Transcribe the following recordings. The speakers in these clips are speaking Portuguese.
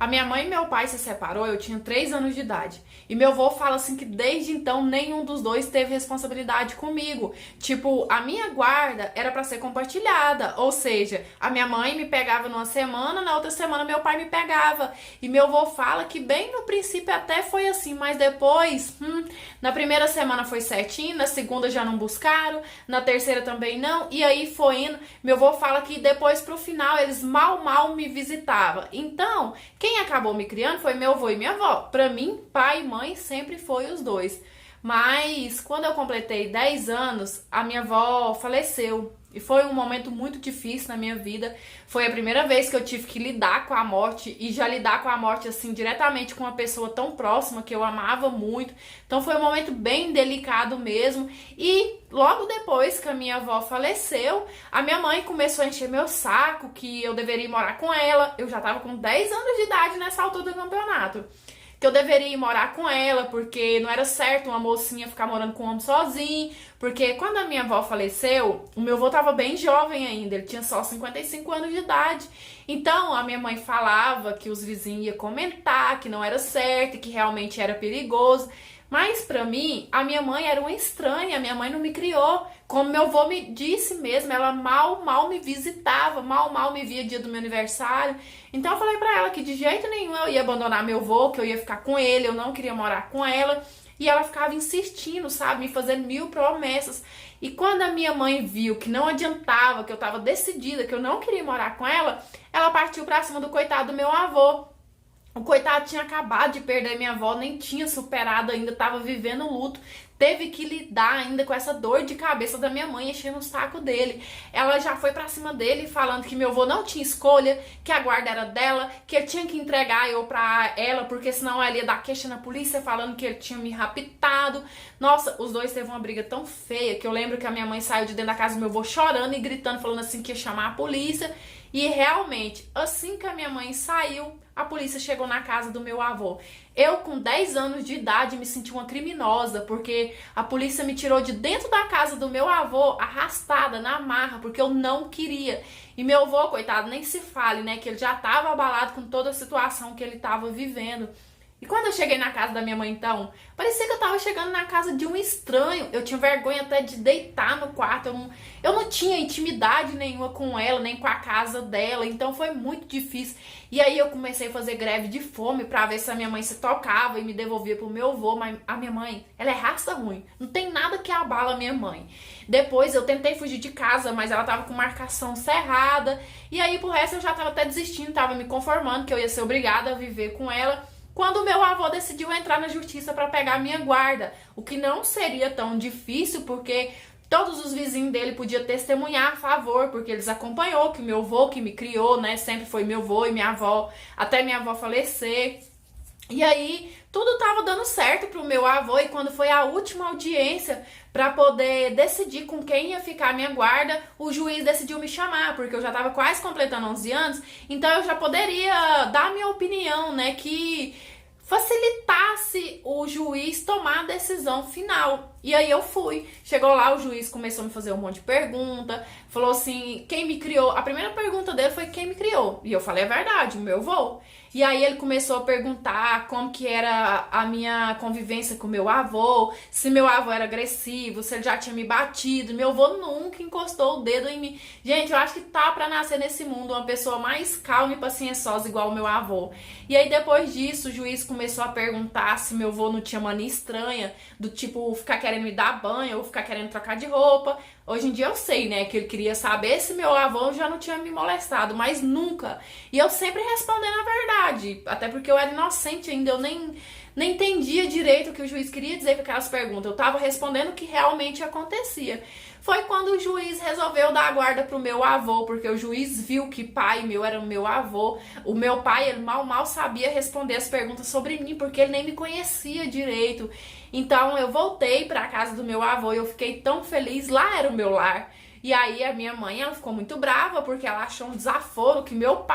A minha mãe e meu pai se separou, eu tinha 3 anos de idade. E meu avô fala assim que desde então nenhum dos dois teve responsabilidade comigo. Tipo, a minha guarda era pra ser compartilhada, ou seja, a minha mãe me pegava numa semana, na outra semana meu pai me pegava. E meu avô fala que bem no princípio até foi assim, mas depois, na primeira semana foi certinho, na segunda já não buscaram, na terceira também não, e aí foi indo. Meu avô fala que depois pro final eles mal me visitavam. Então, quem acabou me criando foi meu avô e minha avó. Pra mim, pai e mãe sempre foi os dois. Mas quando eu completei 10 anos, a minha avó faleceu. E foi um momento muito difícil na minha vida. Foi a primeira vez que eu tive que lidar com a morte. E já lidar com a morte, assim, diretamente com uma pessoa tão próxima, que eu amava muito. Então foi um momento bem delicado mesmo. E logo depois que a minha avó faleceu, a minha mãe começou a encher meu saco, que eu deveria ir morar com ela. Eu já tava com 10 anos de idade nessa altura do campeonato. Que eu deveria ir morar com ela, porque não era certo uma mocinha ficar morando com um homem sozinho, porque quando a minha avó faleceu, o meu avô tava bem jovem ainda, ele tinha só 55 anos de idade. Então a minha mãe falava que os vizinhos iam comentar que não era certo e que realmente era perigoso. Mas pra mim, a minha mãe era uma estranha, a minha mãe não me criou. Como meu avô me disse mesmo, ela mal me visitava, mal me via dia do meu aniversário. Então eu falei pra ela que de jeito nenhum eu ia abandonar meu avô, que eu ia ficar com ele, eu não queria morar com ela. E ela ficava insistindo, sabe, me fazendo mil promessas. E quando a minha mãe viu que não adiantava, que eu tava decidida, que eu não queria morar com ela partiu pra cima do coitado do meu avô. O coitado tinha acabado de perder minha avó, nem tinha superado ainda, tava vivendo o luto. Teve que lidar ainda com essa dor de cabeça da minha mãe enchendo o saco dele. Ela já foi pra cima dele falando que meu avô não tinha escolha, que a guarda era dela, que ele tinha que entregar eu pra ela, porque senão ela ia dar queixa na polícia falando que ele tinha me raptado. Nossa, os dois teve uma briga tão feia que eu lembro que a minha mãe saiu de dentro da casa do meu avô chorando e gritando, falando assim que ia chamar a polícia. E realmente, assim que a minha mãe saiu, a polícia chegou na casa do meu avô. Eu, com 10 anos de idade, me senti uma criminosa, porque a polícia me tirou de dentro da casa do meu avô, arrastada, na marra, porque eu não queria. E meu avô, coitado, nem se fale, né, que ele já estava abalado com toda a situação que ele estava vivendo. E quando eu cheguei na casa da minha mãe, então, parecia que eu tava chegando na casa de um estranho. Eu tinha vergonha até de deitar no quarto. Eu não tinha intimidade nenhuma com ela, nem com a casa dela. Então foi muito difícil. E aí eu comecei a fazer greve de fome pra ver se a minha mãe se tocava e me devolvia pro meu avô. Mas a minha mãe, ela é raça ruim. Não tem nada que abala a minha mãe. Depois eu tentei fugir de casa, mas ela tava com marcação cerrada. E aí, pro resto, eu já tava até desistindo, tava me conformando que eu ia ser obrigada a viver com ela. Quando meu avô decidiu entrar na justiça para pegar a minha guarda, o que não seria tão difícil, porque todos os vizinhos dele podiam testemunhar a favor, porque eles acompanhou que meu avô que me criou, né, sempre foi meu avô e minha avó, até minha avó falecer. E aí, tudo tava dando certo pro meu avô, e quando foi a última audiência para poder decidir com quem ia ficar a minha guarda, o juiz decidiu me chamar, porque eu já tava quase completando 11 anos, então eu já poderia dar a minha opinião, né, que facilitasse o juiz tomar a decisão final. E aí eu fui. Chegou lá, o juiz começou a me fazer um monte de pergunta, falou assim, quem me criou? A primeira pergunta dele foi quem me criou. E eu falei a verdade, meu avô. E aí ele começou a perguntar como que era a minha convivência com meu avô, se meu avô era agressivo, se ele já tinha me batido. Meu avô nunca encostou o dedo em mim. Gente, eu acho que tá pra nascer nesse mundo uma pessoa mais calma e paciençosa igual o meu avô. E aí depois disso, o juiz começou a perguntar se meu avô não tinha mania estranha, do tipo ficar querendo me dar banho ou ficar querendo trocar de roupa. Hoje em dia eu sei, né, que ele queria saber se meu avô já não tinha me molestado, mas nunca. E eu sempre respondendo a verdade, até porque eu era inocente ainda, eu nem entendia direito o que o juiz queria dizer com aquelas perguntas. Eu tava respondendo o que realmente acontecia. Foi quando o juiz resolveu dar a guarda pro meu avô, porque o juiz viu que pai meu era o meu avô. O meu pai, ele mal sabia responder as perguntas sobre mim, porque ele nem me conhecia direito. Então eu voltei pra casa do meu avô e eu fiquei tão feliz, lá era o meu lar. E aí a minha mãe, ela ficou muito brava, porque ela achou um desaforo que meu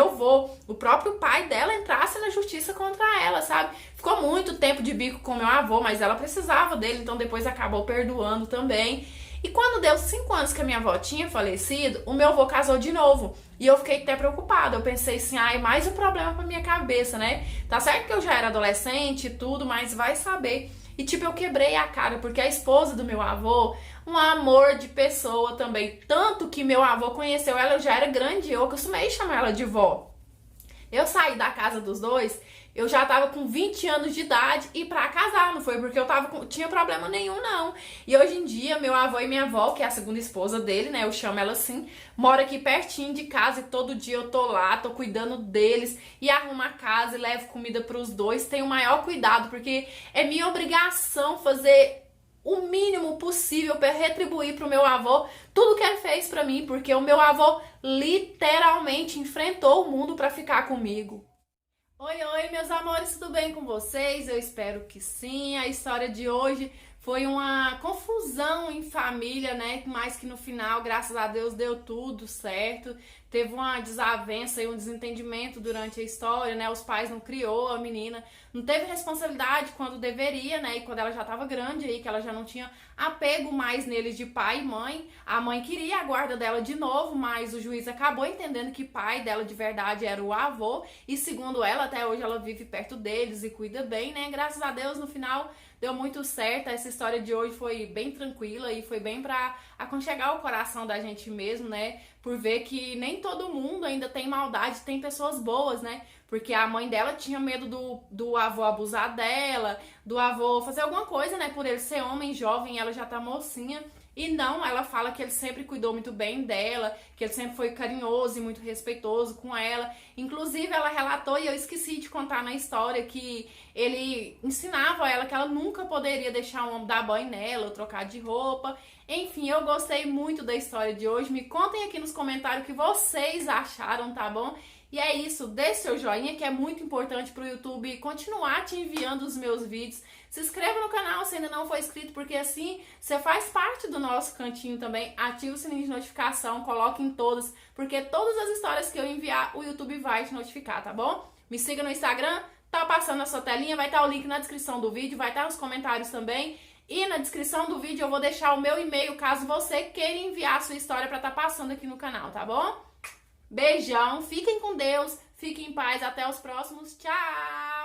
avô, o próprio pai dela, entrasse na justiça contra ela, sabe? Ficou muito tempo de bico com meu avô, mas ela precisava dele, então depois acabou perdoando também. E quando deu 5 anos que a minha avó tinha falecido, o meu avô casou de novo. E eu fiquei até preocupada. Eu pensei assim, ai, mais um problema pra minha cabeça, né? Tá certo que eu já era adolescente e tudo, mas vai saber. E tipo, eu quebrei a cara, porque a esposa do meu avô, um amor de pessoa também. Tanto que meu avô conheceu ela, eu já era grande, eu acostumei chamar ela de vó. Eu saí da casa dos dois, eu já tava com 20 anos de idade e pra casar, não foi porque eu tinha problema nenhum, não. E hoje em dia, meu avô e minha avó, que é a segunda esposa dele, né, eu chamo ela assim, mora aqui pertinho de casa e todo dia eu tô lá, tô cuidando deles e arrumo a casa e levo comida pros dois, tenho o maior cuidado, porque é minha obrigação fazer o mínimo possível para retribuir pro meu avô tudo que ele fez para mim, porque o meu avô literalmente enfrentou o mundo para ficar comigo. Oi, meus amores, tudo bem com vocês? Eu espero que sim. A história de hoje foi uma confusão em família, né? Mas que no final, graças a Deus, deu tudo certo. Teve uma desavença e um desentendimento durante a história, né? Os pais não criou a menina, não teve responsabilidade quando deveria, né? E quando ela já estava grande aí, que ela já não tinha apego mais neles de pai e mãe. A mãe queria a guarda dela de novo, mas o juiz acabou entendendo que pai dela de verdade era o avô. E segundo ela, até hoje ela vive perto deles e cuida bem, né? Graças a Deus, no final deu muito certo. Essa história de hoje foi bem tranquila e foi bem pra aconchegar o coração da gente mesmo, né? Por ver que nem todo mundo ainda tem maldade, tem pessoas boas, né? Porque a mãe dela tinha medo do avô abusar dela, do avô fazer alguma coisa, né? Por ele ser homem, jovem, ela já tá mocinha. E não, ela fala que ele sempre cuidou muito bem dela, que ele sempre foi carinhoso e muito respeitoso com ela. Inclusive, ela relatou, e eu esqueci de contar na história, que ele ensinava ela que ela nunca poderia deixar um homem dar banho nela ou trocar de roupa. Enfim, eu gostei muito da história de hoje. Me contem aqui nos comentários o que vocês acharam, tá bom? E é isso, deixe seu joinha que é muito importante pro YouTube continuar te enviando os meus vídeos. Se inscreva no canal se ainda não for inscrito, porque assim você faz parte do nosso cantinho também. Ative o sininho de notificação, coloque em todas, porque todas as histórias que eu enviar, o YouTube vai te notificar, tá bom? Me siga no Instagram, tá passando na sua telinha, vai estar o link na descrição do vídeo, vai estar nos comentários também. E na descrição do vídeo eu vou deixar o meu e-mail, caso você queira enviar a sua história pra estar passando aqui no canal, tá bom? Beijão, fiquem com Deus, fiquem em paz, até os próximos, tchau!